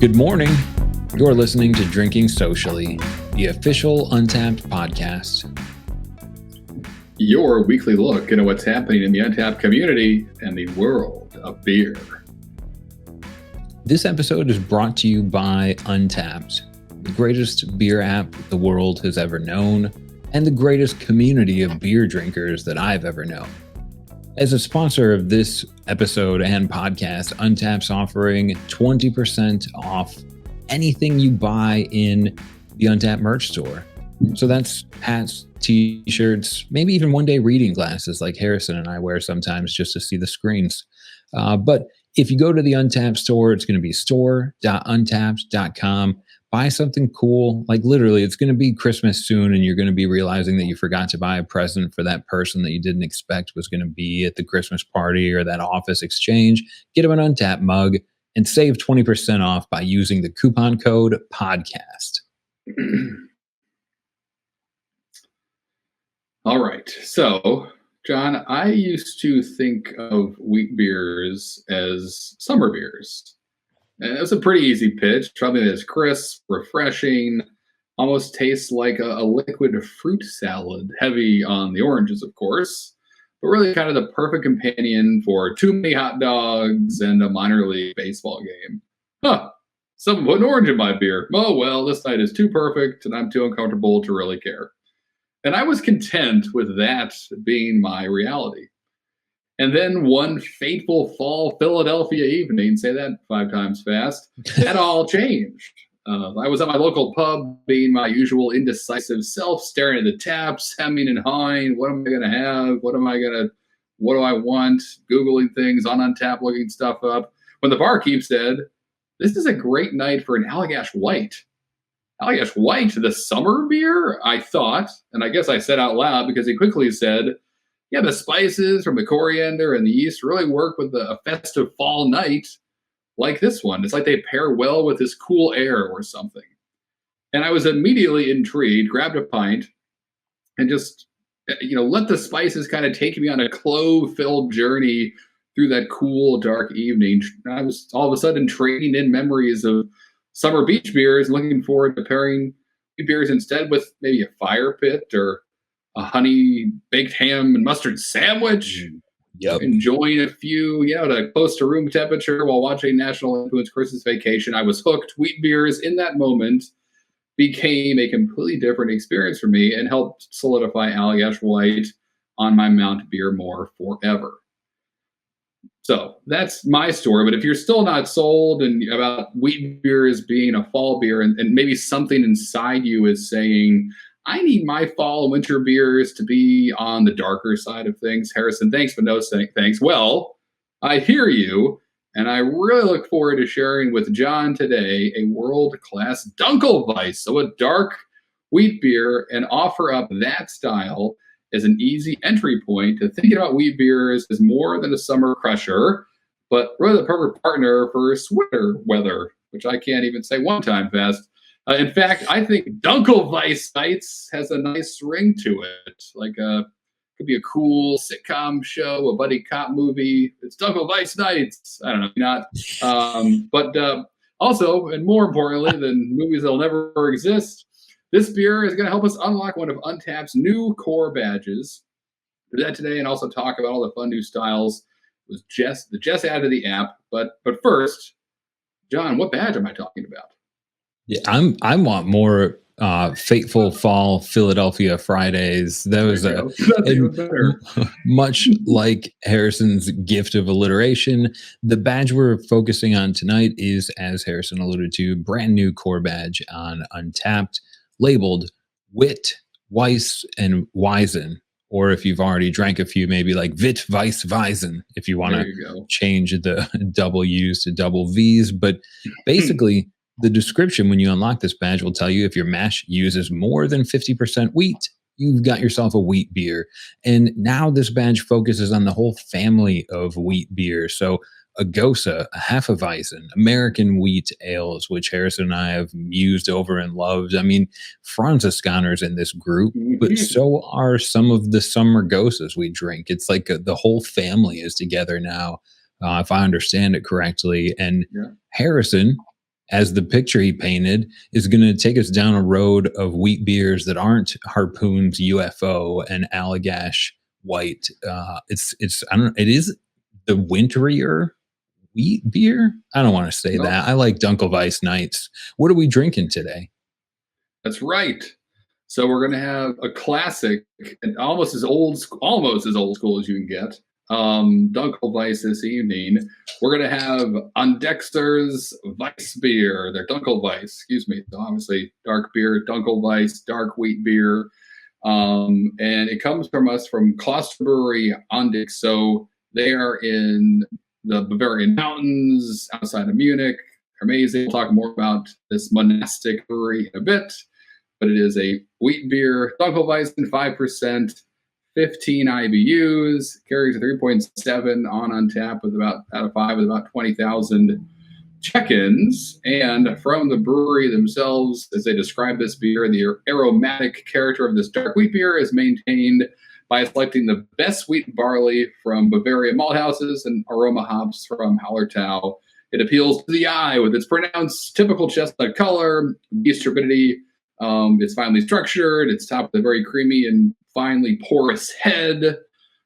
Good morning. You're listening to Drinking Socially, the official Untapped podcast. Your weekly look into what's happening in the Untapped community and the world of beer. This episode is brought to you by Untapped, the greatest beer app the world has ever known, and the greatest community of beer drinkers that I've ever known. As a sponsor of this episode and podcast, Untapped's offering 20% off anything you buy in the Untapped merch store. So that's hats, t-shirts, maybe even one-day reading glasses like Harrison and I wear sometimes just to see the screens. But if you go to the Untapped store, it's going to be store.untapped.com. Buy something cool. Like literally, it's going to be Christmas soon, and you're going to be realizing that you forgot to buy a present for that person that you didn't expect was going to be at the Christmas party or that office exchange. Get them an Untapped mug and save 20% off by using the coupon code podcast. All right. So, John, I used to think of wheat beers as summer beers. And it's a pretty easy pitch. Something that's crisp, refreshing, almost tastes like a liquid fruit salad, heavy on the oranges, of course, but really kind of the perfect companion for too many hot dogs and a minor league baseball game. Someone put an orange in my beer. Oh, well, this night is too perfect and I'm too uncomfortable to really care. And I was content with that being my reality. And then one fateful fall Philadelphia evening, say that 5 times fast, that all changed. I was at my local pub, being my usual indecisive self, staring at the taps, hemming and hawing. What am I going to have? What do I want? Googling things on Untapped, looking stuff up. When the barkeep said, "This is a great night for an Allagash White." Allagash White, the summer beer? I thought, and I guess I said out loud because he quickly said, yeah, the spices from the coriander and the yeast really work with a festive fall night like this one. It's like they pair well with this cool air or something. And I was immediately intrigued, grabbed a pint, and just, let the spices kind of take me on a clove-filled journey through that cool, dark evening. I was all of a sudden trading in memories of summer beach beers, looking forward to pairing beers instead with maybe a fire pit or a honey baked ham and mustard sandwich. Yep. Enjoying a few, to close to room temperature while watching National Lampoon's Christmas Vacation. I was hooked. Wheat beers in that moment became a completely different experience for me and helped solidify Allagash White on my Mount Beermore forever. So that's my story. But if you're still not sold and about wheat beer as being a fall beer, and maybe something inside you is saying, I need my fall and winter beers to be on the darker side of things. Harrison, thanks for no thanks. Well, I hear you, and I really look forward to sharing with John today a world-class Dunkelweiss, so a dark wheat beer, and offer up that style as an easy entry point to thinking about wheat beers as more than a summer crusher, but really the perfect partner for winter weather, which I can't even say one time fast. In fact, I think Dunkelweiss Nights has a nice ring to it. Could be a cool sitcom show, a buddy cop movie. It's Dunkelweiss Nights. I don't know, not. But also, and more importantly than movies that'll never exist, this beer is going to help us unlock one of Untapped's new core badges. Do that today and also talk about all the fun new styles. It was just added to the app. But first, John, what badge am I talking about? Yeah, I want more fateful fall Philadelphia Fridays. That was much like Harrison's gift of alliteration. The badge we're focusing on tonight is, as Harrison alluded to, brand new core badge on Untapped, labeled Wit, Weiss, and Weizen. Or if you've already drank a few, maybe like Wit, Weiss, Weizen, if you want to change the double U's to double V's. But basically, the description when you unlock this badge will tell you if your mash uses more than 50% wheat, you've got yourself a wheat beer. And now this badge focuses on the whole family of wheat beer. So a Gosa, a Hefeweizen, American wheat ales, which Harrison and I have mused over and loved. I mean, Franziskaner's in this group, but so are some of the summer Gosas we drink. It's like the whole family is together now, if I understand it correctly. And Harrison, as the picture he painted, is going to take us down a road of wheat beers that aren't Harpoon's UFO and Allagash White. It's I don't, it is the winterier wheat beer. I don't want to say No, that. I like Dunkelweiss Nights. What are we drinking today? that's right. So we're going to have a classic, and almost as old school as you can get. Dunkelweiss this evening. We're going to have Andexter's Weiss beer. They're Dunkelweiss, excuse me. So obviously, dark beer, Dunkelweiss, dark wheat beer. And it comes from us from Kloster Brewery Andex. So they are in the Bavarian Mountains outside of Munich. Amazing. We'll talk more about this monastic brewery in a bit, but it is a wheat beer, Dunkelweizen, 5%, 15 IBUs, carries a 3.7 on Untappd with about out of 5 with about 20,000 check-ins. And from the brewery themselves, as they describe this beer, the aromatic character of this dark wheat beer is maintained by selecting the best wheat barley from Bavaria malt houses and aroma hops from Hallertau. It appeals to the eye with its pronounced typical chestnut color, yeast turbidity. It's finely structured. It's topped with a very creamy and finely porous head.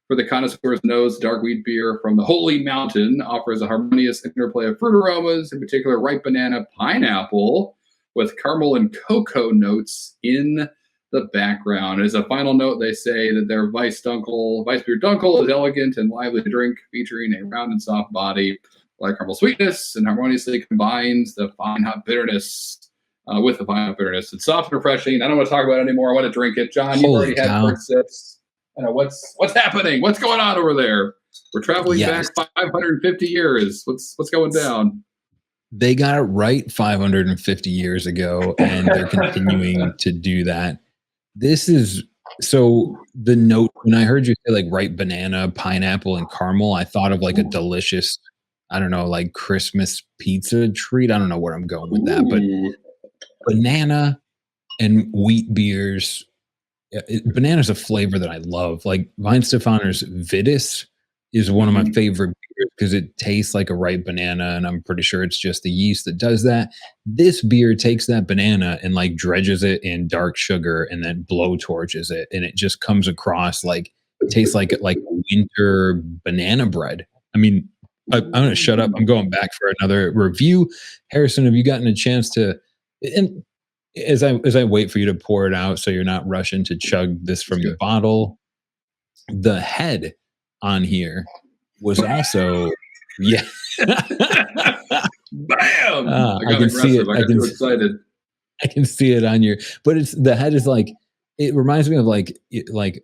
For the connoisseur's nose, dark wheat beer from the Holy Mountain offers a harmonious interplay of fruit aromas, in particular ripe banana, pineapple, with caramel and cocoa notes in the background. As a final note, they say that their Weiss beer Dunkel is elegant and lively to drink, featuring a round and soft body, like caramel sweetness, and harmoniously combines the fine hop bitterness with the fine hop bitterness. It's soft and refreshing. I don't want to talk about it anymore. I want to drink it. John, you've Holy already had cow. 4 sips. I know what's happening. What's going on over there? We're traveling Yes. back 550 years. What's going down? They got it right 550 years ago, and they're continuing to do that. This is so the note when I heard you say like ripe banana, pineapple, and caramel, I thought of like a delicious, I don't know, like Christmas pizza treat. I don't know where I'm going with that, but Ooh. banana and wheat beers. Banana's a flavor that I love. Like Weinstefaner's Vitis is one of my favorite beers because it tastes like a ripe banana, and I'm pretty sure it's just the yeast that does that. This beer takes that banana and like dredges it in dark sugar and then blow torches it, and it just comes across like it tastes like winter banana bread. I mean, I'm gonna shut up. I'm going back for another review. Harrison, have you gotten a chance to? And as I wait for you to pour it out, so you're not rushing to chug this from the bottle, the head on here was also yeah. Bam! I I got can see aggressive. it. I got too excited. I can see it on your. But it's the head is like it reminds me of like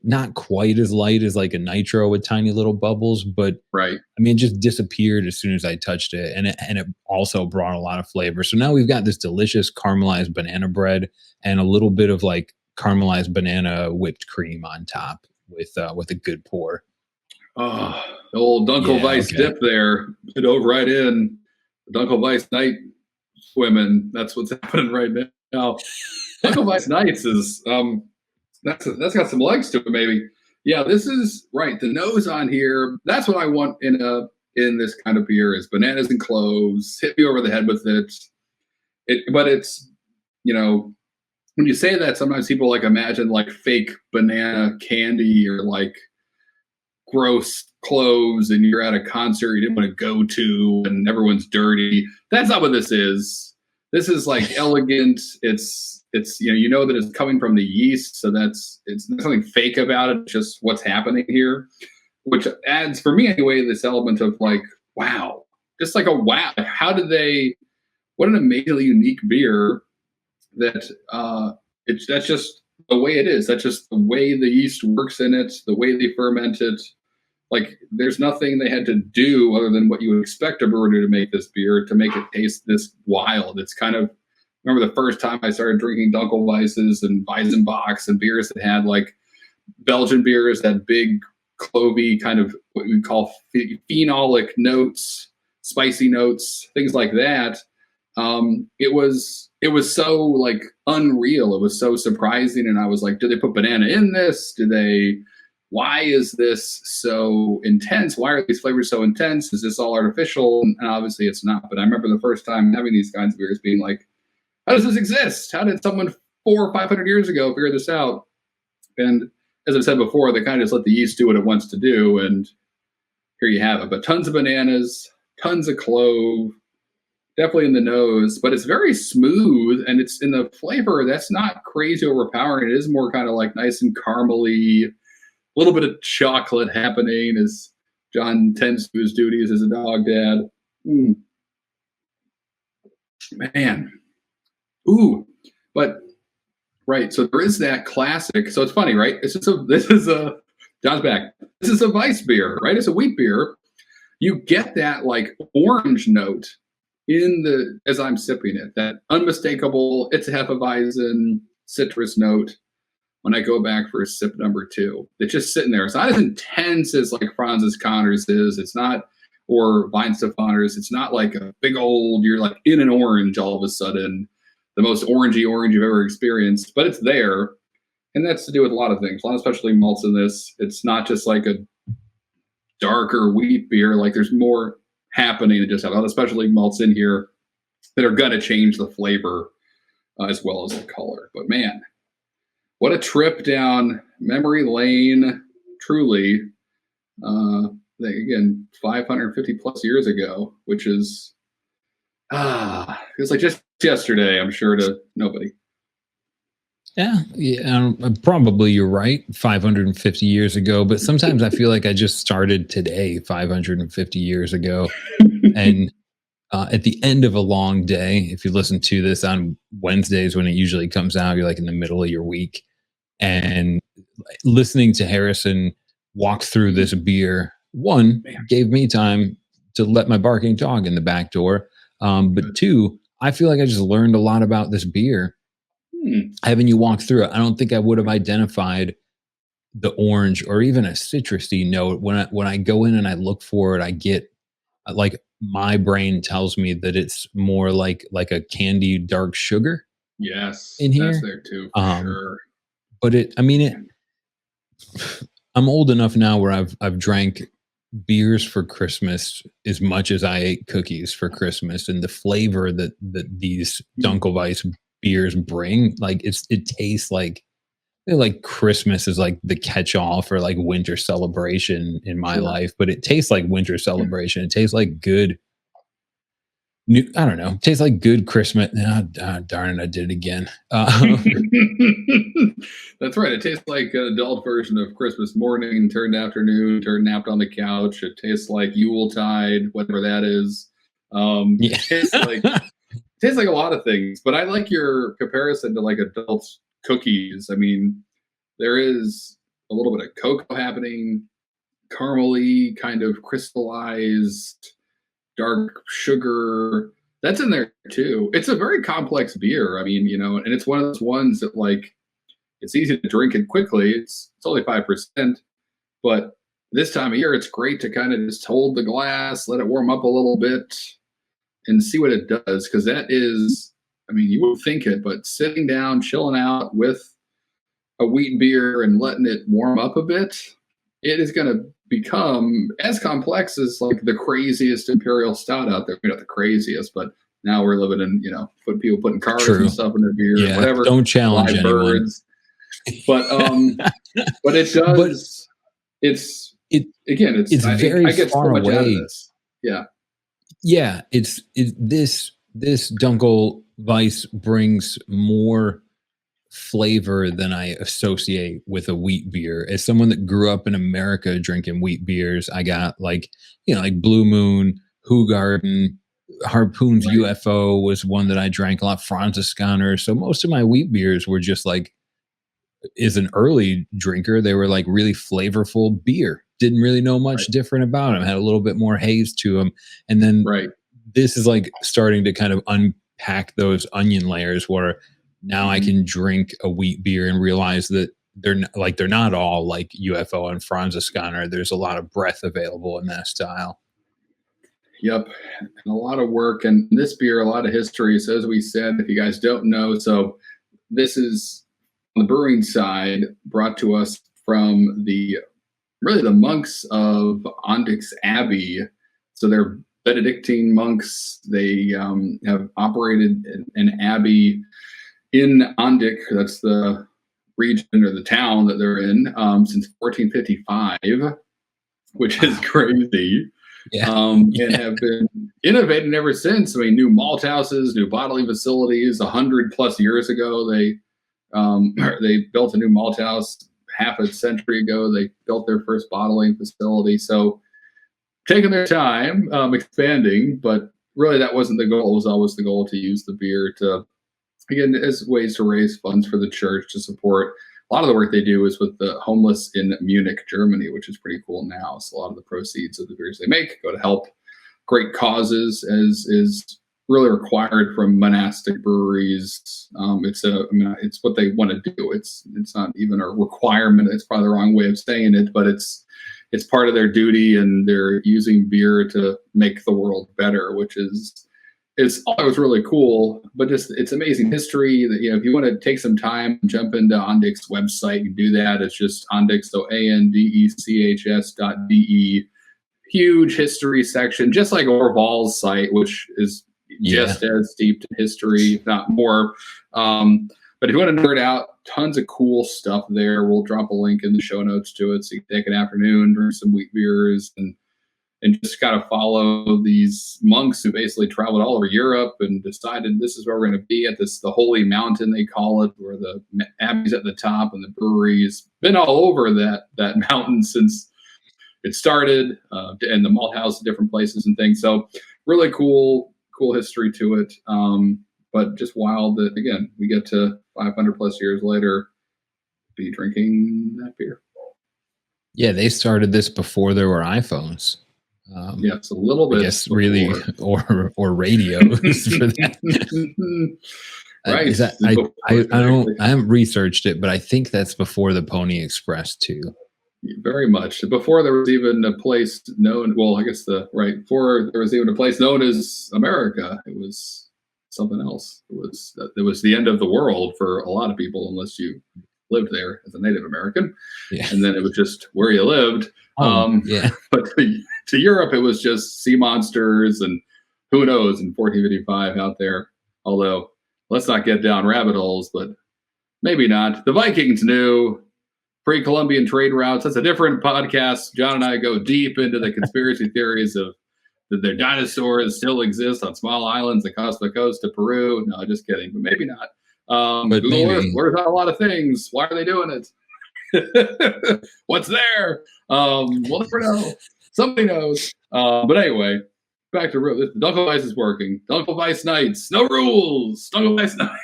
not quite as light as like a nitro with tiny little bubbles, but Right. I mean, it just disappeared as soon as I touched it, and it also brought a lot of flavor. So now we've got this delicious caramelized banana bread and a little bit of like caramelized banana whipped cream on top with a good pour. Oh, the old Dunkelweiss dip there. It dove right in. The Dunkelweiss night swimming. That's what's happening right now. Dunkelweiss nights is that's got some legs to it, maybe. Yeah, this is right. The nose on here. That's what I want in this kind of beer is bananas and cloves. Hit me over the head with it. But it's when you say that, sometimes people like imagine like fake banana candy or like gross clothes, and you're at a concert you didn't want to go to, and everyone's dirty. That's not what this is. This is like elegant. It's that it's coming from the yeast, so it's nothing fake about it. It's just what's happening here, which adds for me anyway this element of like wow, just like a wow. How did they? What an amazingly unique beer that that's just the way it is. That's just the way the yeast works in it, the way they ferment it. Like there's nothing they had to do other than what you would expect a brewer to make this beer to make it taste this wild. It's kind of remember the first time I started drinking Dunkelweisses and Weizenbachs and beers that had like Belgian beers, that big clovey kind of what we call phenolic notes, spicy notes, things like that. It was so like unreal. It was so surprising, and I was like, "Did they put banana in this? Do they why is this so intense? Why are these flavors so intense? Is this all artificial? And obviously it's not. But I remember the first time having these kinds of beers being like, how does this exist? How did someone 400 or 500 years ago figure this out? And as I've said before, they kind of just let the yeast do what it wants to do. And here you have it. But tons of bananas, tons of clove, definitely in the nose, but it's very smooth and it's in the flavor that's not crazy overpowering. It is more kind of like nice and caramely, a little bit of chocolate happening as John tends to his duties as a dog dad. Man. Ooh. But right, so there is that classic. So it's funny, right? This is a John's back. This is a Weiss beer, right? It's a wheat beer. You get that like orange note in the as I'm sipping it, that unmistakable, it's a Hefeweizen citrus note when I go back for sip number 2. It's just sitting there. It's not as intense as like Franz's Connors is. It's not, or Weinstefaners. It's not like a big old, you're like in an orange all of a sudden, the most orangey orange you've ever experienced, but it's there. And that's to do with a lot of things, a lot of specialty malts in this. It's not just like a darker wheat beer. Like there's more happening and just have a lot of specialty malts in here that are going to change the flavor as well as the color. But man, what a trip down memory lane, truly. Again, 550 plus years ago, which is feels like just yesterday, I'm sure, to nobody. Yeah, probably you're right. 550 years ago, but sometimes I feel like I just started today, 550 years ago, and at the end of a long day, if you listen to this on Wednesdays when it usually comes out, you're like in the middle of your week, and listening to Harrison walk through this beer, one, gave me time to let my barking dog in the back door, but two, I feel like I just learned a lot about this beer. Having you walk through it, I don't think I would have identified the orange or even a citrusy note. When I go in and I look for it, I get like my brain tells me that it's more like a candy dark sugar Yes, in that's here. there too, for Um, sure. but I'm old enough now where I've drank beers for Christmas as much as I ate cookies for Christmas, and the flavor that these Dunkelweiss beers bring, like it tastes like Christmas is like the catch-all for like winter celebration in my Sure. life, but it tastes like winter celebration. It tastes like good I don't know. Tastes like good Christmas. Darn it, I did it again. That's right. It tastes like an adult version of Christmas morning, turned afternoon, turned napped on the couch. It tastes like Yuletide, whatever that is. Yeah. It tastes like a lot of things. But I like your comparison to like adult cookies. I mean, there is a little bit of cocoa happening, caramely, kind of crystallized dark sugar. That's in there too. It's a very complex beer. I mean, and it's one of those ones that like it's easy to drink it quickly. It's only 5%, but this time of year it's great to kind of just hold the glass, let it warm up a little bit, and see what it does. Because that is, I mean, you wouldn't think it, but sitting down, chilling out with a wheat beer and letting it warm up a bit, it is going to become as complex as like the craziest imperial stout out there. Not the craziest, but now we're living in, people putting cars True. and stuff in their beer, Yeah, whatever. don't challenge live anyone. birds. But but it does. It's very I get far so much out of away. this. Yeah. Yeah, this Dunkel Weiss brings more flavor than I associate with a wheat beer. As someone that grew up in America drinking wheat beers, I got like Blue Moon, Hoegaarden, Harpoon's Right. UFO was one that I drank a lot, Franziskaner. So most of my wheat beers were just like, as an early drinker, they were like really flavorful beer. Didn't really know much Right. different about them. Had a little bit more haze to them. And then Right. this is like starting to kind of unpack those onion layers where now I can drink a wheat beer and realize that they're not all like UFO and Franziskaner. There's a lot of breadth available in that style. Yep. And a lot of work. And this beer, a lot of history. So as we said, if you guys don't know, so this is on the brewing side brought to us from the really the monks of Ondix Abbey. So they're Benedictine monks. They have operated an abbey in Ondik. That's the region or the town that they're in since 1455, which is Wow. crazy. Yeah. And Yeah. have been innovating ever since. I mean, new malt houses, new bottling facilities. 100+ years ago, they built a new malt house. Half a century ago, they built their first bottling facility. So taking their time, expanding, but really that wasn't the goal. It was always the goal to use the beer to, again, as ways to raise funds for the church to support. A lot of the work they do is with the homeless in Munich, Germany, which is pretty cool now. So a lot of the proceeds of the beers they make go to help great causes, as is really required from monastic breweries. It's what they want to do. It's not even a requirement. It's probably the wrong way of saying it, but it's part of their duty, and they're using beer to make the world better, which is it's always really cool. But just it's amazing history that, if you want to take some time and jump into Ondix's website, you can do that. It's just Ondix, so ANDECHS.de. Huge history section, just like Orval's site, which is just as steeped in history, if not more. But if you want to nerd out, tons of cool stuff there. We'll drop a link in the show notes to it, so you can take an afternoon, drink some wheat beers, and just kind of follow these monks who basically traveled all over Europe and decided this is where we're going to be at the holy mountain, they call it, where the abbey's at the top and the brewery's been all over that mountain since it started, and the malt house, different places and things. So really cool history to it. But just wild that, again, we get to 500+ years later be drinking that beer. Yeah, they started this before there were iPhones. Yeah, it's a little bit. I guess before. Really, or radios for that. Right. I haven't researched it, but I think that's before the Pony Express too. Very much. Before there was even a place known, before there was even a place known as America, it was something else. It was the end of the world for a lot of people, unless you lived there as a Native American. Yeah. And then it was just where you lived. Yeah. But to Europe, it was just sea monsters and who knows in 1455 out there. Although, let's not get down rabbit holes, but maybe not. The Vikings knew. Pre-Columbian trade routes. That's a different podcast. John and I go deep into the conspiracy theories of that their dinosaurs still exist on small islands across the coast of Peru. No, just kidding, but maybe not. But Google Earth blurs out a lot of things. Why are they doing it? What's there? We'll never know. Somebody knows. But anyway, back to the Dunkelweiss is working. Dunkelweiss nights, no rules. Dunkelweiss nights.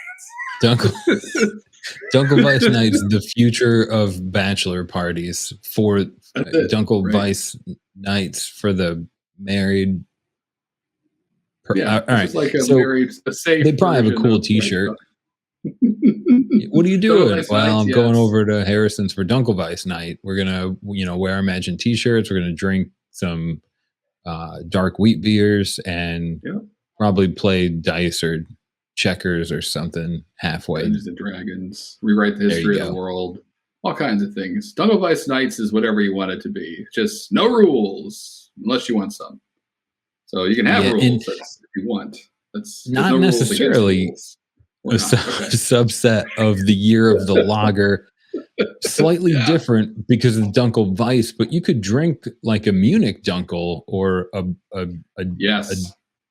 Dunkelweiss nights, the future of bachelor parties for Dunkelweiss nights for the married. All right. Like a safe. They probably have a cool T-shirt. What are you doing? Well, I'm going over to Harrison's for Dunkelweiss night. We're gonna, wear our Imagine T-shirts. We're gonna drink some dark wheat beers and probably play dice or checkers or something halfway. Dungeons and Dragons, rewrite the history of the world, all kinds of things. Dunkelweiss nights is whatever you want it to be. Just no rules unless you want some. So you can have rules if you want. That's not necessarily a subset of the year of the lager. Slightly different because of Dunkelweiss, but you could drink like a Munich Dunkel or a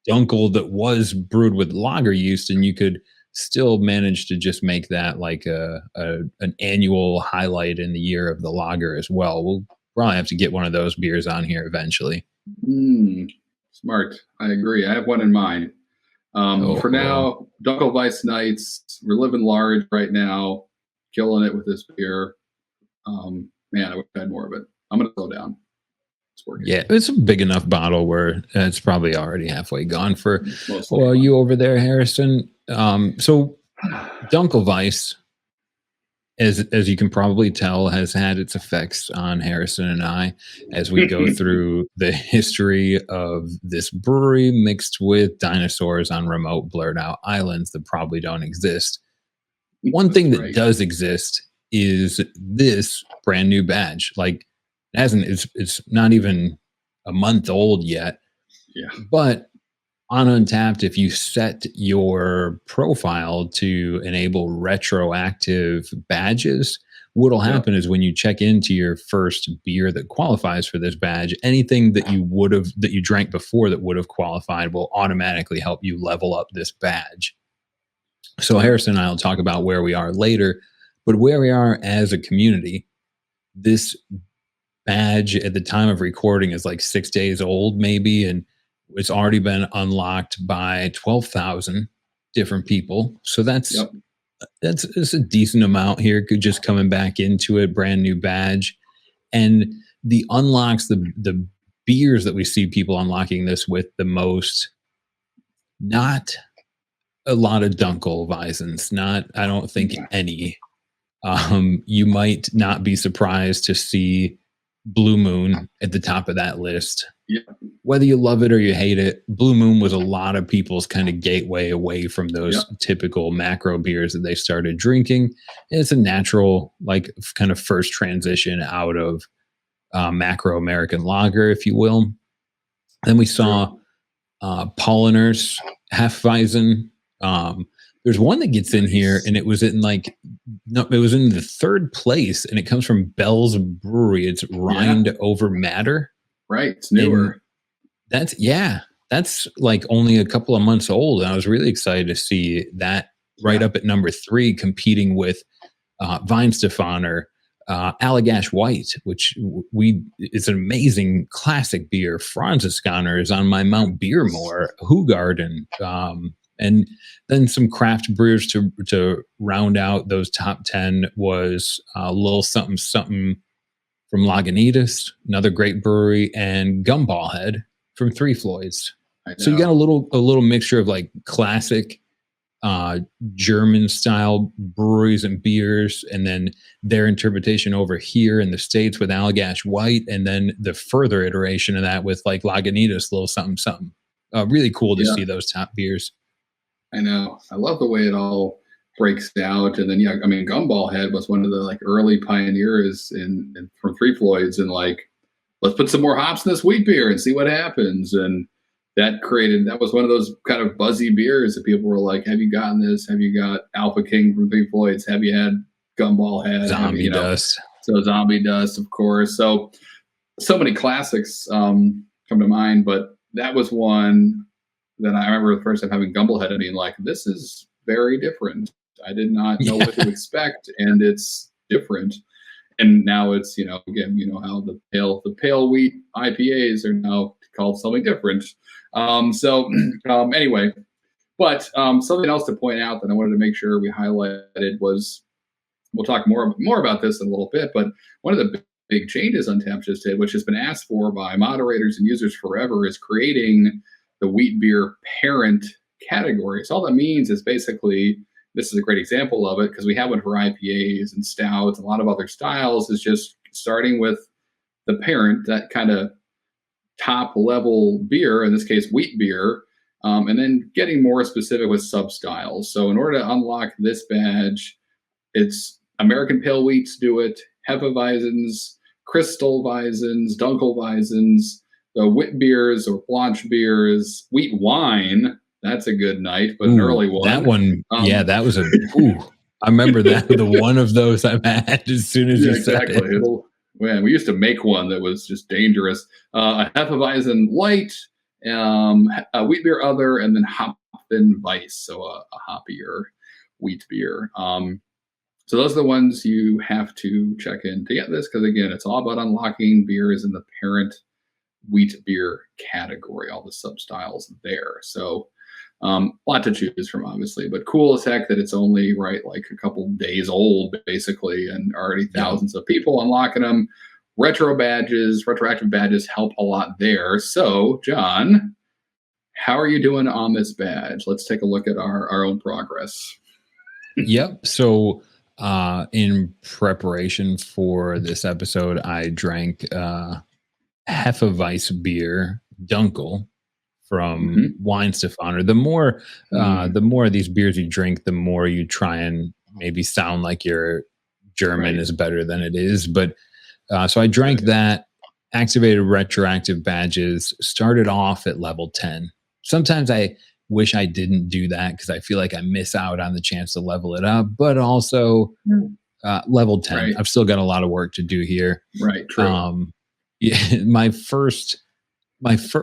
Dunkel that was brewed with lager yeast, and you could still manage to just make that like an annual highlight in the year of the lager as well. We'll probably have to get one of those beers on here eventually. Smart. I agree. I have one in mind. For now, Dunkelweiss nights. We're living large right now, killing it with this beer. Man, I wish I had more of it. I'm going to slow down. It's working. Yeah, it's a big enough bottle where it's probably already halfway gone for you over there, Harrison. So Dunkelweiss, as you can probably tell, has had its effects on Harrison and I as we go through the history of this brewery mixed with dinosaurs on remote blurred out islands that probably don't exist. One thing that does exist is this brand new badge. Like, It hasn't. It's not even a month old yet. Yeah. But on Untapped, if you set your profile to enable retroactive badges, what'll Yep. happen is when you check into your first beer that qualifies for this badge, anything that you drank before that would have qualified will automatically help you level up this badge. So Yep. Harrison and I will talk about where we are later, but where we are as a community, this badge at the time of recording is like 6 days old, maybe, and it's already been unlocked by 12,000 different people. So Yep. that's a decent amount here. Could just coming back into it, brand new badge, and the unlocks the beers that we see people unlocking this with the most. Not a lot of Dunkel Weizens. Not, I don't think Yeah. any. You might not be surprised to see Blue Moon at the top of that list. Yep. Whether you love it or you hate it, Blue Moon was a lot of people's kind of gateway away from Yep. those typical macro beers that they started drinking. And it's a natural, like, kind of first transition out of macro American lager, if you will. Then we saw True. Polliners, Hefeweizen. There's one that gets in here, Nice. and it was in like, no, it was in the third place, and it comes from Bell's Brewery. It's Yeah. Rind Over Matter, Right. It's and newer. that's like only a couple of months old. And I was really excited to see that right Yeah. up at number 3, competing with Weizenstephaner, Allagash White, which we is an amazing classic beer. Franziskaner is on my Mount Beermore, Hugarden, and then some craft brewers to round out those top 10 was Little Something Something from Lagunitas, another great brewery, and Gumball Head from Three Floyds. I So you got know. a little mixture of like classic uh, German style breweries and beers, and then their interpretation over here in the States with Allagash White, and then the further iteration of that with like Lagunitas, Little Something Something. Really cool to Yeah. see those top beers. I know. I love the way it all breaks out. And then, yeah, I mean, Gumball Head was one of the like early pioneers in from Three Floyds, and like, let's put some more hops in this wheat beer and see what happens. And that was one of those kind of buzzy beers that people were like, have you gotten this? Have you got Alpha King from Three Floyds? Have you had Gumball Head? Have you, Zombie Dust. so Zombie Dust, of course. So many classics come to mind, but that was one that I remember the first time having Gumblehead and being like, this is very different. I did not know Yeah. what to expect, and it's different. And now it's, again, how the pale wheat IPAs are now called something different. Anyway, but something else to point out that I wanted to make sure we highlighted was, we'll talk more about this in a little bit, but one of the big changes Untappd just did, which has been asked for by moderators and users forever, is creating the wheat beer parent category. So all that means is basically, this is a great example of it because we have one for IPAs and stouts, and a lot of other styles, is just starting with the parent, that kind of top level beer, in this case wheat beer, and then getting more specific with sub styles. So in order to unlock this badge, it's American pale wheats do it, Hefeweizens, Crystal Weizens, Dunkel Weizens, the wit beers or blanche beers, wheat wine. That's a good night, but an Ooh, early that one. one. Yeah, Um, that was a. Ooh, I remember that. The one of those I've had as soon as yeah, you said exactly. it. Man, we used to make one that was just dangerous. A Hefeweizen light, a wheat beer other, and then Hopfen Weiss, so a hoppier wheat beer. So those are the ones you have to check in to get this, because again, it's all about unlocking beers in the parent wheat beer category, all the sub styles there. So a lot to choose from, obviously, but cool as heck that it's only like a couple days old, basically, and already Yeah. thousands of people unlocking them. Retroactive badges help a lot there. So, John, how are you doing on this badge? Let's take a look at our own progress. Yep. So, in preparation for this episode, I drank Hefeweiss beer Dunkel from Mm-hmm. Weizenstephaner. The more of these beers you drink, the more you try and maybe sound like your German Right. is better than it is. But So I drank that, activated retroactive badges, started off at level 10. Sometimes I wish I didn't do that because I feel like I miss out on the chance to level it up, but also level 10. Right. I've still got a lot of work to do here. Right. True. Yeah,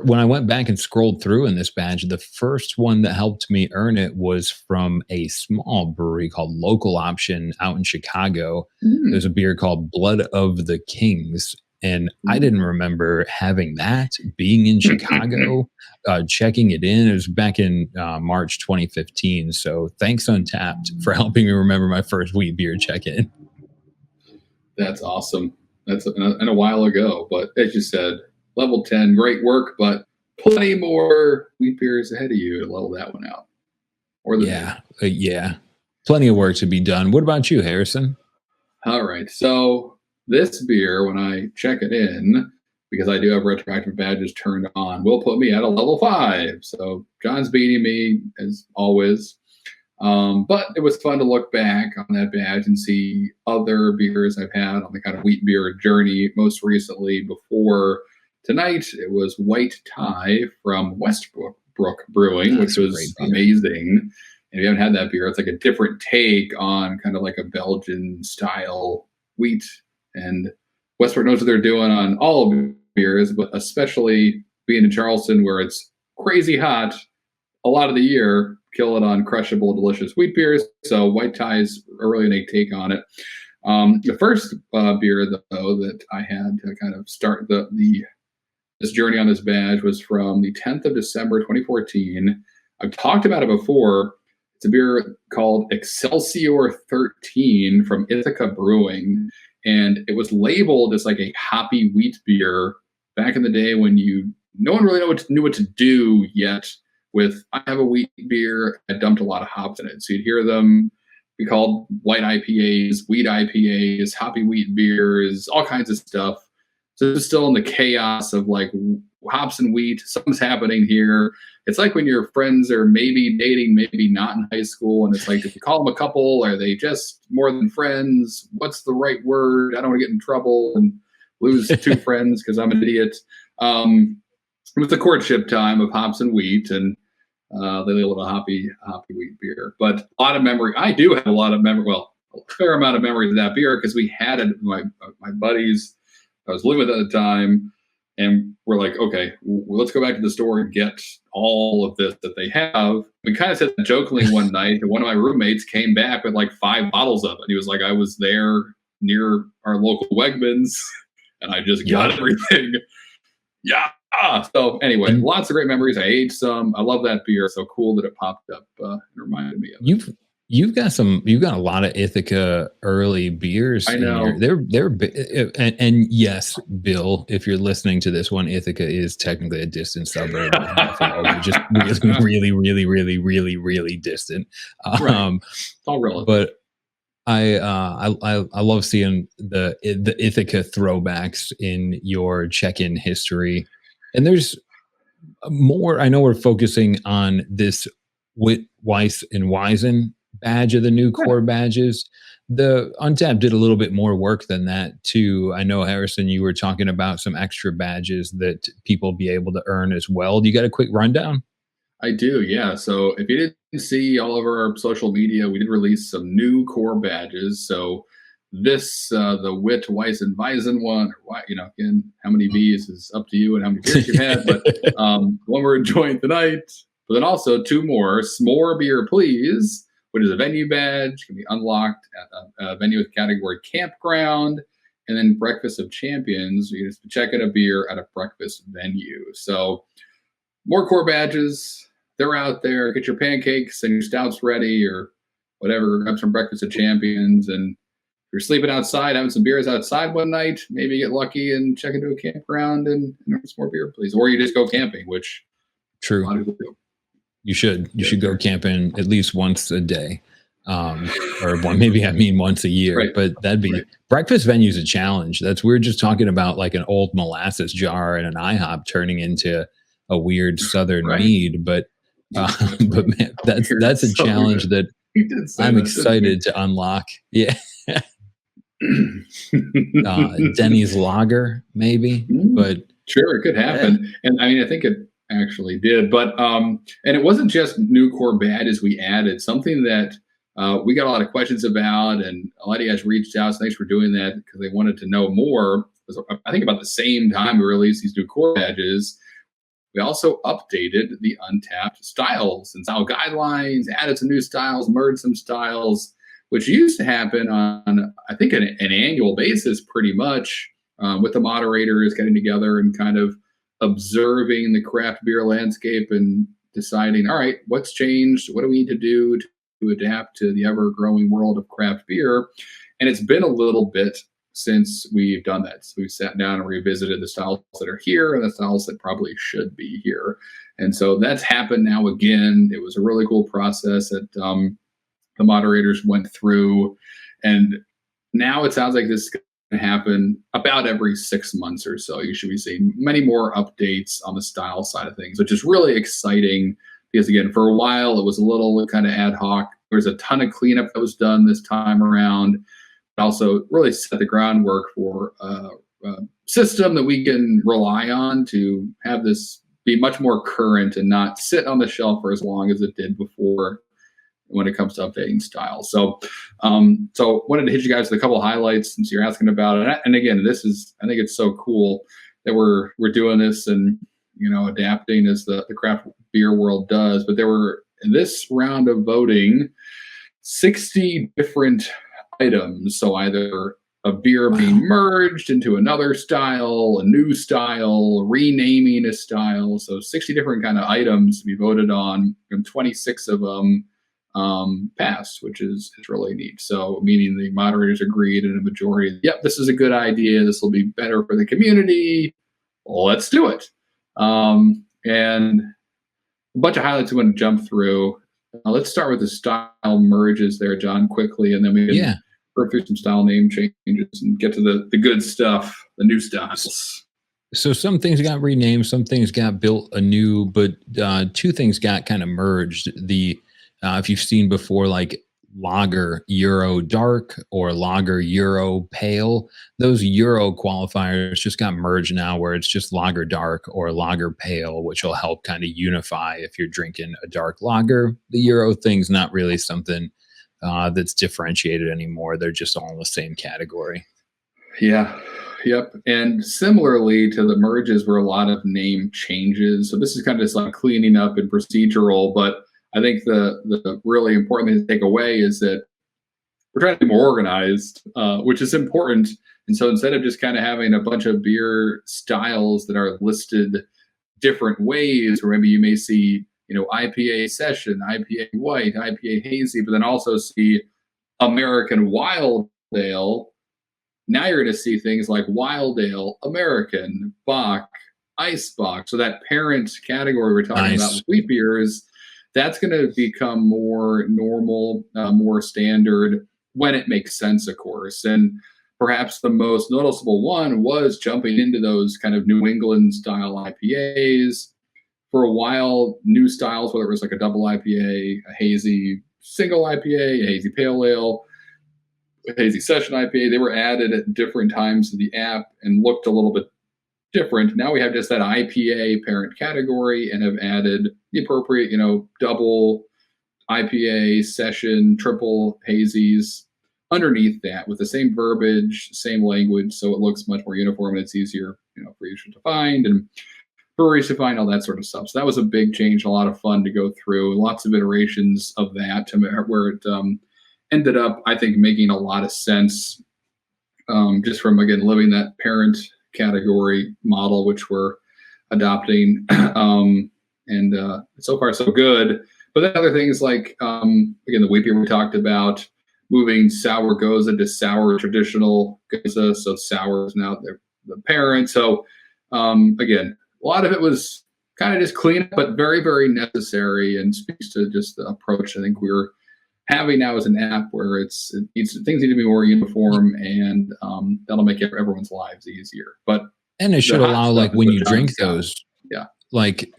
when I went back and scrolled through in this badge, the first one that helped me earn it was from a small brewery called Local Option out in Chicago. There's a beer called Blood of the Kings. And I didn't remember having that being in Chicago, checking it in. It was back in March 2015. So thanks, Untapped, for helping me remember my first wheat beer check in. That's awesome. That's a while ago. But as you said, level 10, great work, but plenty more wheat beers ahead of you to level that one out. Or the yeah. Plenty of work to be done. What about you, Harrison? All right. So this beer, when I check it in, because I do have retroactive badges turned on, will put me at a level 5. So John's beating me as always. But it was fun to look back on that badge and see other beers I've had on the kind of wheat beer journey. Most recently, before tonight, it was White Tie from Westbrook Brewing, which was amazing. And if you haven't had that beer, it's like a different take on kind of like a Belgian style wheat. And Westbrook knows what they're doing on all of beers, but especially being in Charleston where it's crazy hot a lot of the year, kill it on crushable, delicious wheat beers. So White Tie is a really unique take on it. The first beer, though, that I had to kind of start this journey on this badge was from the 10th of December, 2014. I've talked about it before. It's a beer called Excelsior 13 from Ithaca Brewing. And it was labeled as like a hoppy wheat beer back in the day when no one really knew what to do yet with, I have a wheat beer, I dumped a lot of hops in it. So you'd hear them be called white IPAs, wheat IPAs, hoppy wheat beers, all kinds of stuff. So it's still in the chaos of like hops and wheat. Something's happening here. It's like when your friends are maybe dating, maybe not in high school. And it's like, if you call them a couple, are they just more than friends? What's the right word? I don't want to get in trouble and lose 2 friends because I'm an idiot. It was the courtship time of hops and wheat, and they did a little hoppy wheat beer. But a lot of memory. I do have a lot of memory. Well, a fair amount of memories of that beer because we had it. My buddies I was living with at the time, and we're like, okay, let's go back to the store and get all of this that they have. We kind of said that jokingly one night, and one of my roommates came back with like 5 bottles of it. He was like, I was there near our local Wegmans, and I just got everything. Yeah. So anyway, lots of great memories. I aged some. I love that beer. So cool that it popped up and reminded me of it. You've got a lot of Ithaca early beers. I know. And yes, Bill, if you're listening to this one, Ithaca is technically a distant suburb of Buffalo, just really, really, really, really, really distant. Right. It's all relative. But I love seeing the Ithaca throwbacks in your check-in history. And there's more. I know we're focusing on this Weiss and Weizen badge of the new core badges. The Untapped did a little bit more work than that too. I know, Harrison, you were talking about some extra badges that people be able to earn as well. Do you got a quick rundown? I do, yeah. So if you didn't see all over our social media, we did release some new core badges. So this, the Wit, Weiss, and Weizen one, or, again, how many V's is up to you and how many beers you've had. But one we're enjoying tonight. But then also 2 more, S'more Beer Please, which is a venue badge, can be unlocked at a venue with category campground. And then Breakfast of Champions, you just check out a beer at a breakfast venue. So more core badges. They're out there. Get your pancakes and your stouts ready or whatever. Grab some Breakfast of Champions. And if you're sleeping outside, having some beers outside one night, maybe get lucky and check into a campground and order some more beer, please. Or you just go camping, which true. A lot of people do. You should. You should go camping at least once a day. Or once a year. Right. But that'd be breakfast venue's a challenge. We're just talking about like an old molasses jar and an IHOP turning into a weird southern mead. But man, that's a challenge that I'm excited to unlock. Yeah. Denny's Lager, maybe, but Sure, it could eh, happen, and I mean, I think it actually did. But and it wasn't just new core badges we added. Something that we got a lot of questions about, and a lot of you guys reached out. So thanks for doing that because they wanted to know more. I think about the same time we released these new core badges, we also updated the untapped styles and style guidelines, added some new styles, merged some styles, which used to happen on, I think, an annual basis pretty much, with the moderators getting together and kind of observing the craft beer landscape and deciding, all right, what's changed? What do we need to do to adapt to the ever growing world of craft beer? And it's been a little bit since we've done that. So we've sat down and revisited the styles that are here and the styles that probably should be here. And so that's happened now again. It was a really cool process that the moderators went through. And now it sounds like this is going to happen about every 6 months or so. You should be seeing many more updates on the style side of things, which is really exciting because, again, for a while it was a little kind of ad hoc. There was a ton of cleanup that was done this time around. Also really set the groundwork for a system that we can rely on to have this be much more current and not sit on the shelf for as long as it did before when it comes to updating style. So wanted to hit you guys with a couple of highlights since you're asking about it. And again, this is, I think it's so cool that we're doing this and, adapting as the craft beer world does. But there were, in this round of voting, 60 different items. So either a beer being merged into another style, a new style, renaming a style. So 60 different kind of items to be voted on, and 26 of them passed, which is really neat. So meaning the moderators agreed and a majority, yep, this is a good idea. This will be better for the community. Well, let's do it. And a bunch of highlights we want to jump through. Let's start with the style merges there, John, quickly, and then we can go through some style name changes and get to the good stuff, the new styles. So some things got renamed, some things got built anew, but two things got kind of merged. If you've seen before, like Lager Euro Dark or Lager Euro Pale, those Euro qualifiers just got merged now, where it's just Lager Dark or Lager Pale, which will help kind of unify if you're drinking a dark lager. The Euro thing's not really something that's differentiated anymore. They're just all in the same category. Yeah. Yep. And similarly to the merges were a lot of name changes. So this is kind of just like cleaning up and procedural, but I think the really important thing to take away is that we're trying to be more organized, which is important. And so instead of just kind of having a bunch of beer styles that are listed different ways, or maybe you may see, IPA session, IPA white, IPA hazy, but then also see American wild ale. Now you're going to see things like wild ale, American, Bock, Ice Bock. So that parent category we're talking about with wheat beers, that's going to become more normal, more standard when it makes sense, of course. And perhaps the most noticeable one was jumping into those kind of New England style IPAs. For a while, new styles, whether it was like a double IPA, a hazy single IPA, a hazy pale ale, a hazy session IPA, they were added at different times to the app and looked a little bit different. Now we have just that IPA parent category and have added the appropriate, double IPA, session, triple hazies underneath that with the same verbiage, same language. So it looks much more uniform and it's easier, for users to find and breweries to find, all that sort of stuff. So that was a big change, a lot of fun to go through, lots of iterations of that to where it ended up, I think, making a lot of sense just from, again, living that parent category model, which we're adopting. And so far, so good. But then other things like, again, the wheat beer we talked about, moving sour goza to sour traditional goza. So sour is now the parent. So again, a lot of it was kind of just clean, but very, very necessary and speaks to just the approach I think we're having now as an app where things need to be more uniform and that'll make everyone's lives easier. But and it should allow, like, when you drink those, like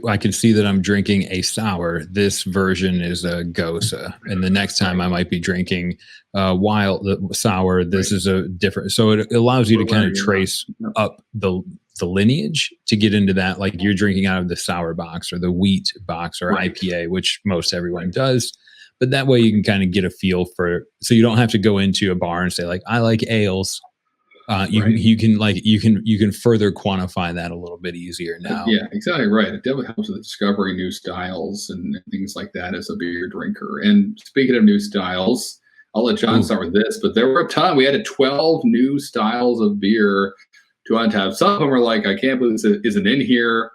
I can see that I'm drinking a sour. This version is a Gosa, and the next time Right. I might be drinking wild sour. Right. This is a different. So it allows you to kind Right. of Yeah. trace Yep. up the lineage to get into that. Like you're drinking out of the sour box or the wheat box or Right. IPA, which most everyone Right. does. But that way you can kind of get a feel for. So you don't have to go into a bar and say like I like ales. Right. You can further quantify that a little bit easier now. Yeah, exactly right. It definitely helps with discovering new styles and things like that as a beer drinker. And speaking of new styles, I'll let John Ooh, start with this, but there were a ton. We had 12 new styles of beer to untap. Some of them are like, I can't believe this isn't in here.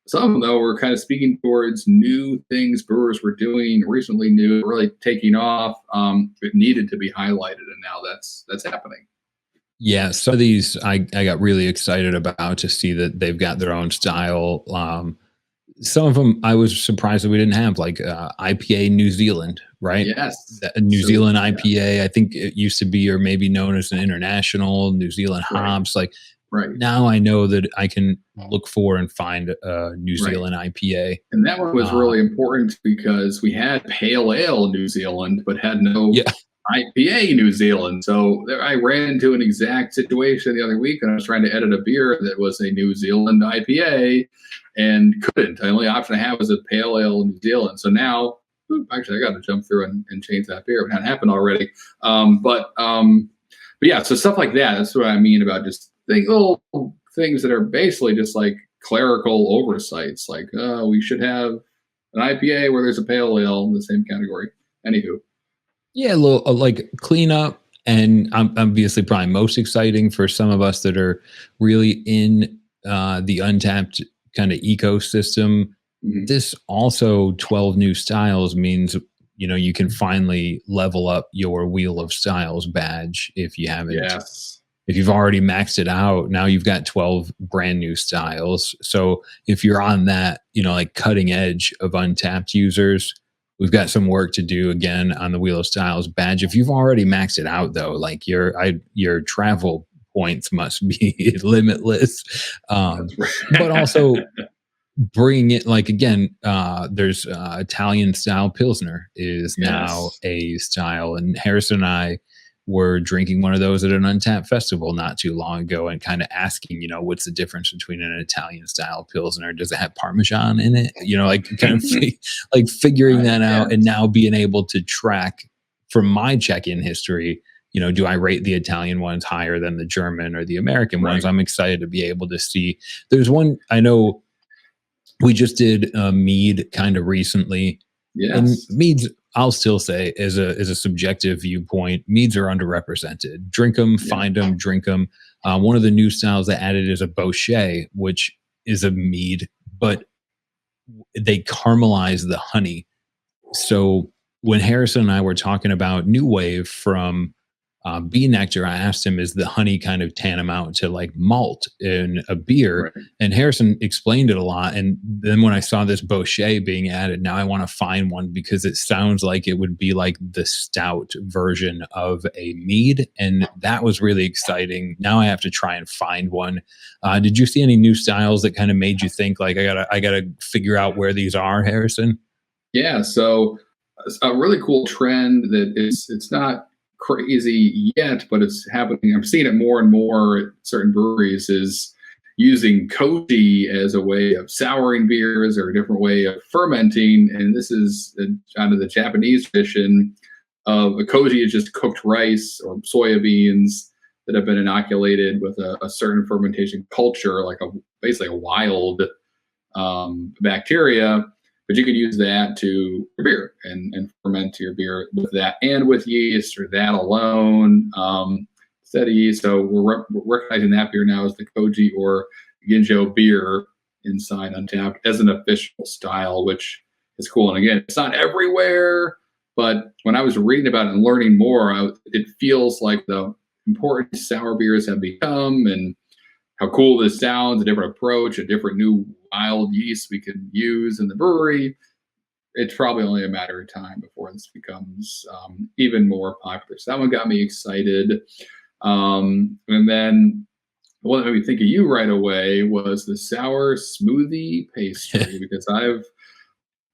Some of them, though, were kind of speaking towards new things brewers were doing recently, new, really taking off. It needed to be highlighted, and now that's happening. yeah, some of these I got really excited about to see that they've got their own style. Some of them I was surprised that we didn't have, like IPA New Zealand, right? Yes. That New So, Zealand yeah, IPA, I think it used to be, or maybe known as an international New Zealand right, hops. Like right, now I know that I can look for and find a New right. Zealand IPA. And that one was Uh, really important because we had Pale Ale New Zealand, but had no yeah, IPA New Zealand. So I ran into an exact situation the other week when I was trying to edit a beer that was a New Zealand IPA and couldn't. The only option I had was a Pale Ale New Zealand. So now, actually, I got to jump through and change that beer. It hadn't happened already. But yeah, so stuff like that. That's what I mean about just little things that are basically just like clerical oversights. Like, we should have an IPA where there's a pale ale in the same category. Anywho, yeah, a little like cleanup, and obviously probably most exciting for some of us that are really in the untapped kind of ecosystem. mhm. This also 12 new styles means you can finally level up your Wheel of Styles badge if you haven't. Yes, If you've already maxed it out, now you've got 12 brand new styles. So if you're on that, like cutting edge of untapped users, we've got some work to do again on the Wheel of Styles badge. If you've already maxed it out though, like your travel points must be limitless. that's But right. also bring it like again, there's Italian style Pilsner is now Yes, a style, and Harrison and I were drinking one of those at an untapped festival not too long ago and kind of asking, what's the difference between an Italian style Pilsner? Does it have Parmesan in it? Like kind of like figuring right. that out, and Yes, now being able to track from my check-in history, do I rate the Italian ones higher than the German or the American ones? right. I'm excited to be able to see. There's one I know we just did mead kind of recently, and Yes, meads I'll still say as a subjective viewpoint, meads are underrepresented. Drink them, yeah, find them, drink them. One of the new styles that added is a bochet, which is a mead, but they caramelize the honey. So when Harrison and I were talking about New Wave from Bee Nectar, I asked him, is the honey kind of tantamount to like malt in a beer? right. And Harrison explained it a lot. And then when I saw this Bochet being added, now I want to find one because it sounds like it would be like the stout version of a mead. And that was really exciting. Now I have to try and find one. Did you see any new styles that kind of made you think like I gotta figure out where these are, Harrison? Yeah, so a really cool trend that it's not crazy yet, but it's happening. I'm seeing it more and more at certain breweries is using koji as a way of souring beers or a different way of fermenting. And this is out of the Japanese tradition of a koji is just cooked rice or soya beans that have been inoculated with a certain fermentation culture, like basically a wild bacteria, but you could use that to your beer and ferment your beer with that and with yeast or that alone instead of yeast. So we're recognizing that beer now as the Koji or Ginjo beer inside Untapped as an official style, which is cool. And again, it's not everywhere, but when I was reading about it and learning more, it feels like the important sour beers have become and how cool this sounds, a different approach, a different new wild yeast we could use in the brewery. It's probably only a matter of time before this becomes even more popular. So that one got me excited. And then the one that made me think of you right away was the sour smoothie pastry, because I've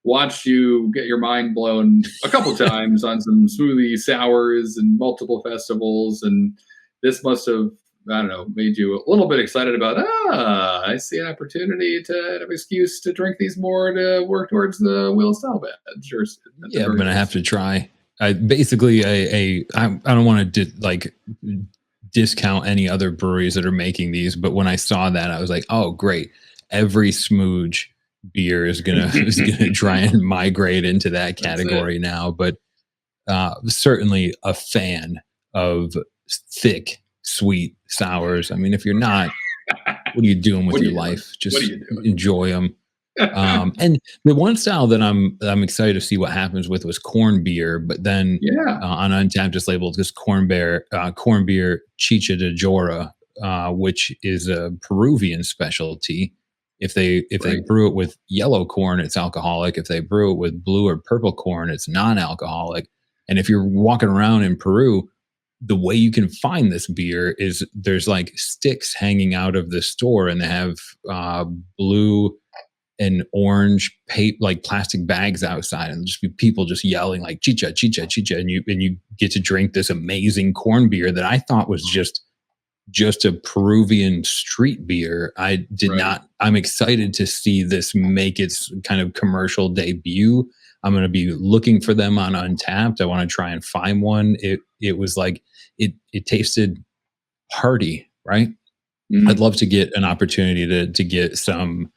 watched you get your mind blown a couple times on some smoothie sours and multiple festivals, and this must have, I don't know, made you a little bit excited about. I see an opportunity to have an excuse to drink these more to work towards the wheel style badge, or at the Yeah, I'm very gonna have least. to try. I basically I don't want to like discount any other breweries that are making these, but when I saw that, I was like, oh great, every smooge beer is gonna is gonna try and migrate into that That's it. category now. But certainly a fan of thick, sweet sours. I mean, if you're not, what are you doing with What are your you doing? life? What are Just you doing? enjoy them. And the one style that I'm excited to see what happens with was corn beer, but then Yeah, on Untapped just labeled as corn beer Chicha de Jora, which is a Peruvian specialty. If they right. brew it with yellow corn, it's alcoholic. If they brew it with blue or purple corn, it's non-alcoholic. And if you're walking around in Peru, the way you can find this beer is there's like sticks hanging out of the store, and they have blue and orange like plastic bags outside, and just be people just yelling like chicha chicha chicha, and you get to drink this amazing corn beer that I thought was just a Peruvian street beer. I did Right. not. I'm excited to see this make its kind of commercial debut. I'm going to be looking for them on Untapped. I want to try and find one. It was like it tasted hearty, right? I'd Mm, love to get an opportunity to get some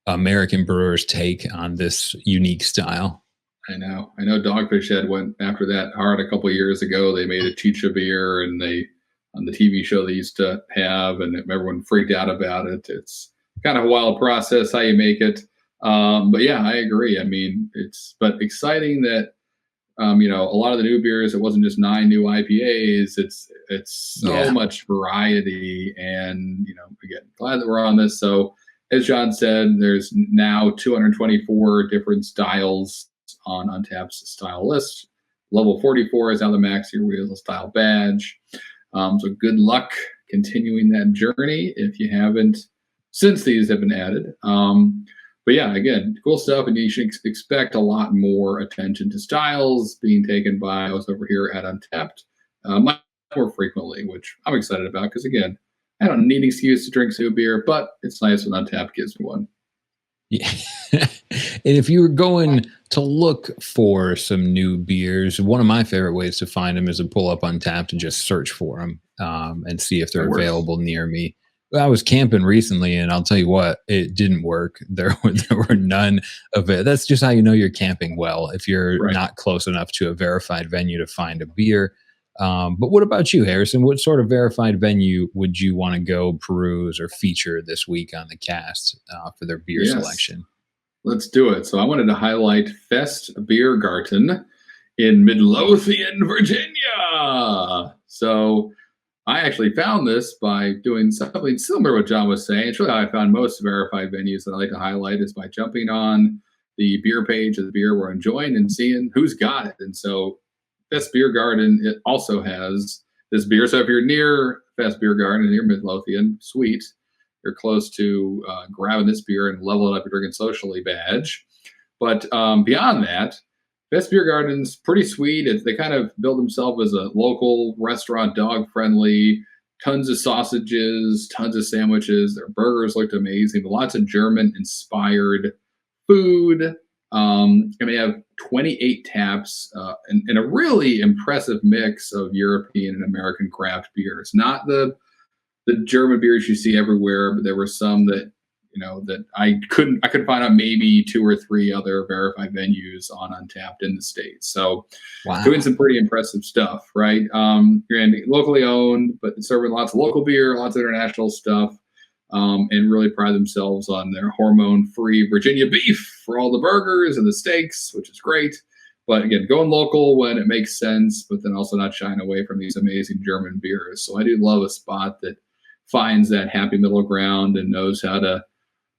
American brewers' take on this unique style. I know. I know Dogfish Head went after that hard a couple of years ago. They made a chicha beer, and they on the TV show they used to have, and everyone freaked out about it. It's kind of a wild process how you make it. But yeah, I agree. I mean, it's but exciting that a lot of the new beers, it wasn't just 9 new IPAs. It's so Yeah, much variety, and again, glad that we're on this. So, as John said, there's now 224 different styles on Untapped's style list. Level 44 is now the max your wheel style badge. So, good luck continuing that journey if you haven't since these have been added. But yeah, again, cool stuff, and you should expect a lot more attention to styles being taken by us over here at Untapped much more frequently, which I'm excited about because again, I don't need an excuse to drink some beer, but it's nice when Untapped gives me one. yeah. And if you were going to look for some new beers, one of my favorite ways to find them is to pull up Untapped and just search for them and see if they're That works. available near me. I was camping recently, and I'll tell you what, it didn't work. There were none of it. That's just how you know you're camping well, if you're Right. not close enough to a verified venue to find a beer. But what about you, Harrison? What sort of verified venue would you want to go peruse or feature this week on the cast for their beer Yes. selection? Let's do it. So I wanted to highlight Fest Biergarten in Midlothian, Virginia. So I actually found this by doing something similar to what John was saying. It's really how I found most verified venues that I like to highlight is by jumping on the beer page of the beer we're enjoying and seeing who's got it. And so Fest Beer Garden, it also has this beer. So if you're near Fest Beer Garden, near Midlothian, sweet, you're close to grabbing this beer and level it up your drinking socially badge. But beyond that, Best Beer Garden's pretty sweet. They kind of build themselves as a local restaurant, dog friendly, tons of sausages, tons of sandwiches. Their burgers looked amazing, but lots of German inspired food. And we have 28 taps and a really impressive mix of European and American craft beers. Not the German beers you see everywhere, but there were some that that I could find out maybe two or three other verified venues on Untapped in the States. So doing Wow. some pretty impressive stuff, right? And locally owned, but serving lots of local beer, lots of international stuff, and really pride themselves on their hormone-free Virginia beef for all the burgers and the steaks, which is great. But again, going local when it makes sense, but then also not shying away from these amazing German beers. So I do love a spot that finds that happy middle ground and knows how to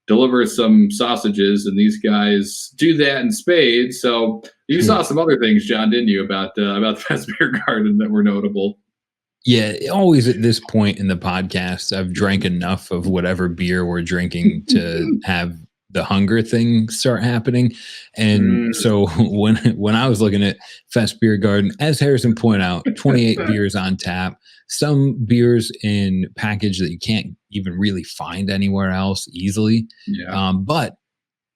deliver some sausages, and these guys do that in spades. So you saw some other things, John, didn't you, about the Fest Beer Garden that were notable? Yeah, always at this point in the podcast, I've drank enough of whatever beer we're drinking to have the hunger thing start happening. And Mm, so when I was looking at Fest Beer Garden, as Harrison pointed out, 28 beers on tap, some beers in package that you can't even really find anywhere else easily. yeah. But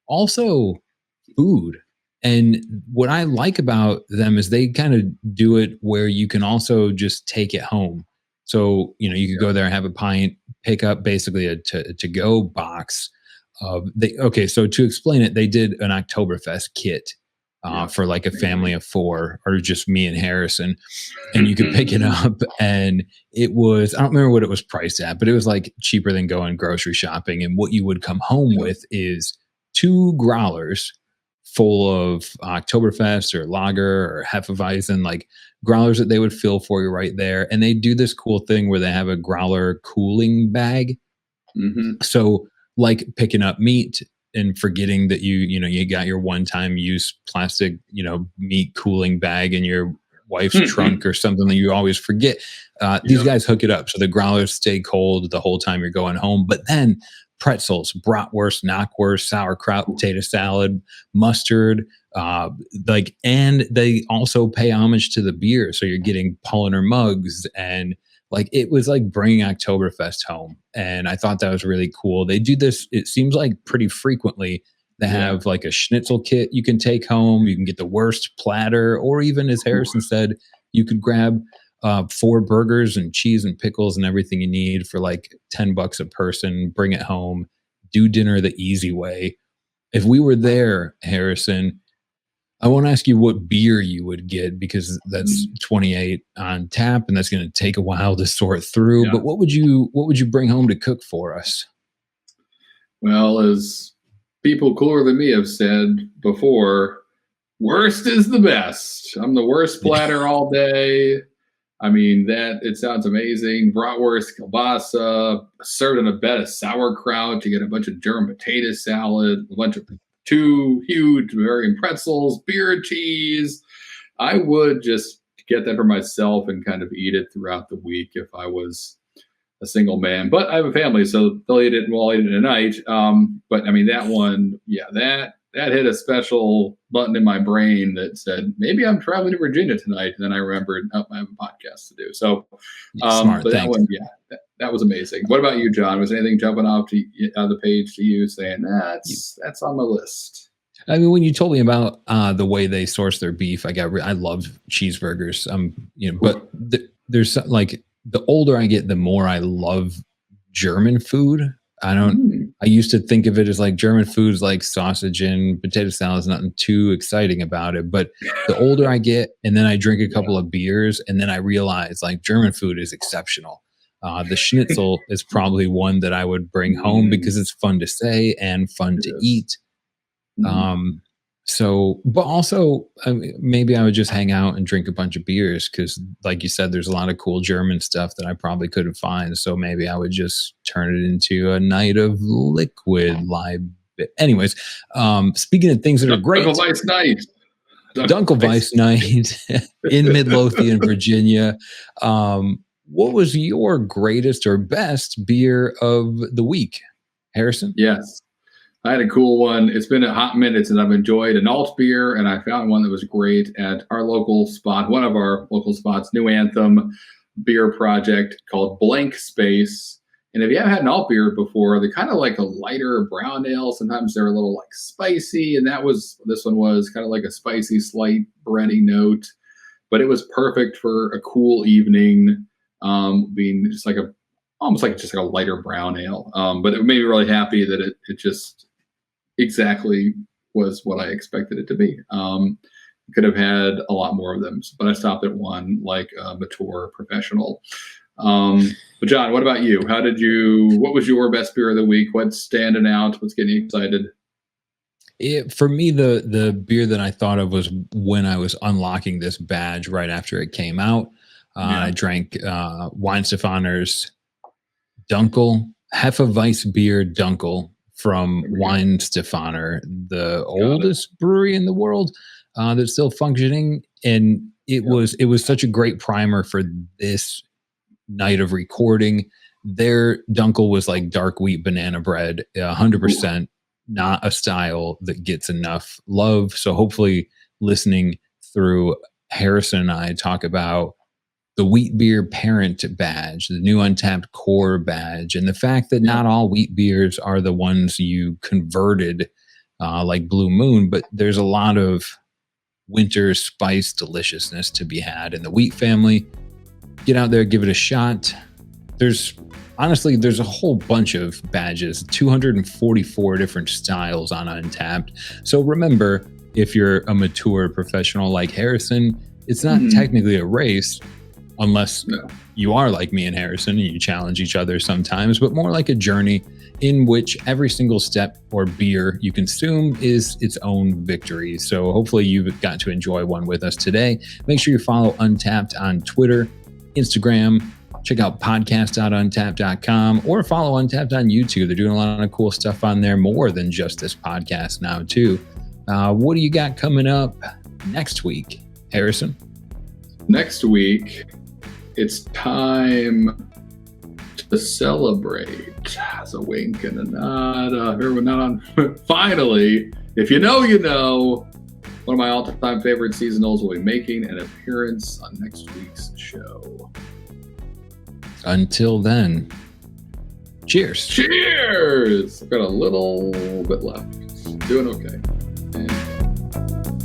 also food. And what I like about them is they kind of do it where you can also just take it home. So, you could Yeah. go there and have a pint, pick up basically a to go box of okay, so to explain it, they did an Oktoberfest kit Yeah. for like a family Amazing. of four or just me and Harrison. And you could pick it up and it was, I don't remember what it was priced at, but it was like cheaper than going grocery shopping. And what you would come home Yeah. with is two growlers full of Oktoberfest or lager or Hefeweizen, like growlers that they would fill for you right there. And they do this cool thing where they have a growler cooling bag. Hmm. So, like picking up meat and forgetting that you got your one-time use plastic, meat cooling bag in your wife's trunk or something that you always forget. These Yep. guys hook it up so the growlers stay cold the whole time you're going home. But then pretzels, bratwurst, knockwurst, sauerkraut, potato salad, mustard, and they also pay homage to the beer. So you're getting Polliner mugs and like it was like bringing Oktoberfest home. And I thought that was really cool. They do this, it seems like pretty frequently. They Yeah. have like a schnitzel kit you can take home. You can get the worst platter, or even as Ooh, Harrison said, you could grab four burgers and cheese and pickles and everything you need for like $10 a person, bring it home, do dinner the easy way. If we were there, Harrison, I won't ask you what beer you would get because that's mm, 28 on tap and that's going to take a while to sort through. yeah. But what would you bring home to cook for us? Well, as people cooler than me have said before, worst is the best. I'm the worst platter all day. I mean, that it sounds amazing. Bratwurst, kielbasa, served in a bed of sauerkraut. You get a bunch of German potato salad, a bunch of two huge Bavarian pretzels, beer cheese. I would just get that for myself and kind of eat it throughout the week if I was a single man. But I have a family, so they'll eat it and we'll eat it tonight. But I mean, that one, yeah, that hit a special button in my brain that said maybe I'm traveling to Virginia tonight. And then I remembered, oh, I have a podcast to do. So, Smart. but that Thanks. one, yeah, that was amazing. What about you, John? Was anything jumping off to on the page to you saying that's on my list? I mean, when you told me about the way they source their beef, I love cheeseburgers. But like the older I get, the more I love German food. I don't. Mm, I used to think of it as like German foods, like sausage and potato salad is nothing too exciting about it. But the older I get, and then I drink a yeah. couple of beers, and then I realize like German food is exceptional. The schnitzel is probably one that I would bring home Mm, because it's fun to say and fun it to is. eat. Mhm. Um, but also maybe I would just hang out and drink a bunch of beers because, like you said, there's a lot of cool German stuff that I probably couldn't find. So maybe I would just turn it into a night of liquid live. Anyways, speaking of things that are great, Dunkelweiss night. Dunkelweiss. Dunkelweiss night in Midlothian, Virginia. What was your greatest or best beer of the week, Harrison? Yes. I had a cool one. It's been a hot minute since I've enjoyed an alt beer, and I found one that was great at our local spot, one of our local spots, New Anthem beer project called Blank Space. And if you haven't had an alt beer before, they're kind of like a lighter brown ale. Sometimes they're a little like spicy, and this one was kind of like a spicy, slight bready note, but it was perfect for a cool evening, being just like a almost like just like a lighter brown ale. But it made me really happy that it just exactly was what I expected it to be. Could have had a lot more of them, but I stopped at one, like a mature professional. But John, what about you? What was your best beer of the week? What's standing out? What's getting you excited? For me, the beer that I thought of was when I was unlocking this badge right after it came out. I Yeah, drank Weinstefaner's Dunkel, Hefeweiss beer Dunkel from there we go. Weinstefaner, the Got it. oldest brewery in the world that's still functioning. And it Yep. was such a great primer for this night of recording. Their dunkel was like dark wheat banana bread, Ooh. 100% not a style that gets enough love. So hopefully, listening through Harrison and I talk about the wheat beer parent badge, the new untapped core badge, and the fact that Yeah. not all wheat beers are the ones you converted like Blue Moon, but there's a lot of winter spice deliciousness to be had in the wheat family. Get out there, give it a shot. There's honestly, there's a whole bunch of badges, 244 different styles on Untapped. So remember, if you're a mature professional like Harrison, it's not Mhm. technically a race unless No. you are like me and Harrison and you challenge each other sometimes, but more like a journey in which every single step or beer you consume is its own victory. So hopefully you've got to enjoy one with us today. Make sure you follow Untapped on Twitter, Instagram. Check out podcast.untapped.com or follow Untapped on YouTube. They're doing a lot of cool stuff on there, more than just this podcast now, too. What do you got coming up next week, Harrison? Next week, it's time to celebrate. As a wink and a nod. Here we're not on. Finally, if you know, you know. One of my all-time favorite seasonals will be making an appearance on next week's show. Until then, cheers. Cheers! I've got a little bit left. Doing okay. And